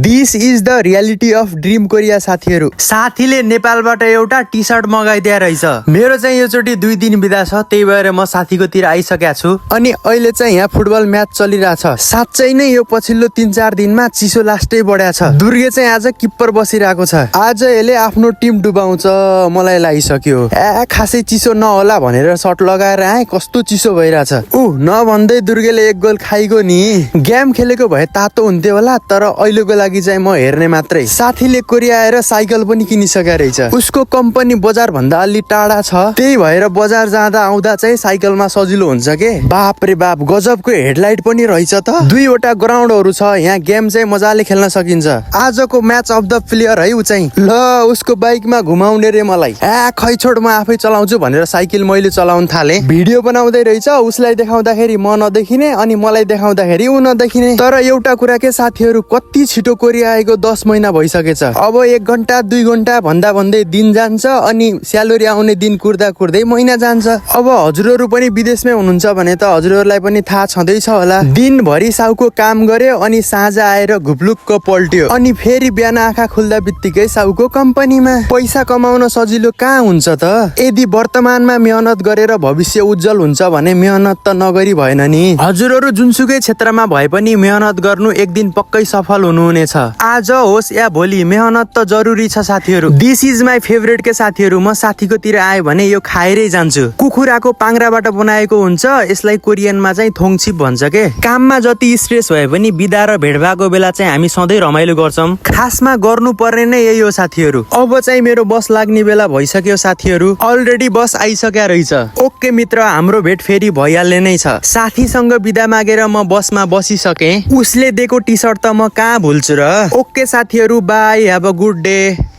This is the reality of dream Korea साथीहरु। साथीले नेपालबाट एउटा टी सर्ट मगाइदिया रहेछ। मेरो चाहिँ योचोटि 2 दिन बिदा छ, त्यही भएर म साथीकोतिर आइसकेको छु। अनि अहिले चाहिँ यहाँ फुटबल म्याच चलिरहेछ। साँच्चै नै यो पछिल्लो 3-4 दिनमा चिसो लास्टै बढ्या छ। दुर्गे चाहिँ आज किप्पर बसिरहेको छ। आज यसले आफ्नो टिम डुबाउँछ मलाई लागिसक्यो। खासै चिसो नहोला भनेर सर्ट लगाएर आए, कस्तो चिसो भइरहेछ। नभन्दै दुर्गेले 1 गोल खाइगयो नि। गेम खेलेको भए तातो हुन्थ्यो होला, तर अहिलेको लागि चाहिँ म हेर्ने मात्रै। साथीले कोरिया आएर साइकल पनि किनिसकेको रहेछ। उसको कम्पनी बजार भन्दा अलि टाढा छ, त्यही भएर बजार जाँदा आउँदा चाहिँ साइकलमा सजिलो हुन्छ के। बाप रे बाप, गजबको हेडलाइट पनि रहेछ त। 2वटा ग्राउन्डहरू छ, यहाँ गेम चाहिँ मजाले खेल्न सकिन्छ। आजको म्याच अफ द प्लेयर है उ चाहिँ। ल उसको बाइकमा घुमाउने रे मलाई। खै छोड, म आफै चलाउँछु भनेर साइकल मैले चलाउन थाले। भिडियो बनाउँदै रहेछ, उसलाई देखाउँदाखेरि म नदेखिने अनि मलाई देखाउँदाखेरि उ नदेखिने। तर एउटा कुरा के साथीहरु, कति छिटो कोरिया आएको 10 महिना भइसकेछ। अब 1 घण्टा 2 घण्टा भन्दा भन्दै दिन जान्छ अनि स्यालेरी आउने दिन कुर्दा कुर्दै महिना जान्छ। अब हजुरहरु पनि विदेशमै हुनुहुन्छ भने त हजुरहरुलाई पनि थाहा छँदैछ होला। दिनभरि साउको काम गर्यो अनि साँझ आएर घुप्लुक्क पल्ट्यो, अनि फेरि बिहान आँखा खुल्दा बित्तिकै साउको कम्पनीमा। पैसा कमाउन सजिलो कहाँ हुन्छ त। यदि वर्तमानमा मेहनत गरेर भविष्य उज्जवल हुन्छ भने मेहनत त नगरी भएन नि। हजुरहरु जुनसुकै क्षेत्रमा भए पनि मेहनत गर्नु एक दिन पक्कै सफल हुनुहुनेछ। आज होस् या भोलि मेहनत त जरुरी छ साथीहरु। दिस इज माई फेभरेट के साथीहरु। म साथीकोतिर आए भने यो खाएरै जान्छु। कुखुराको पाङ्राबाट बनाएको हुन्छ, यसलाई कोरियनमा चाहिँ थोङछिप भन्छ के। काममा जति स्ट्रेस भए पनि बिदा र भेट भएको बेला चाहिँ हामी सधैँ रमाइलो गर्छौं। खासमा गर्नु पर्ने नै यही हो साथीहरु। अब चाहिँ मेरो बस लाग्ने बेला भइसक्यो साथीहरु। अलरेडी बस आइसक्या रहेछ। ओके मित्र, हाम्रो भेट फेरि भइहाल्ने नै छ। साथीसँग बिदा मागेर म बसमा बसिसके। उसले दिएको टी सर्ट त म कहाँ भुल्छु र। ओके साथीहरु, by, have a good day.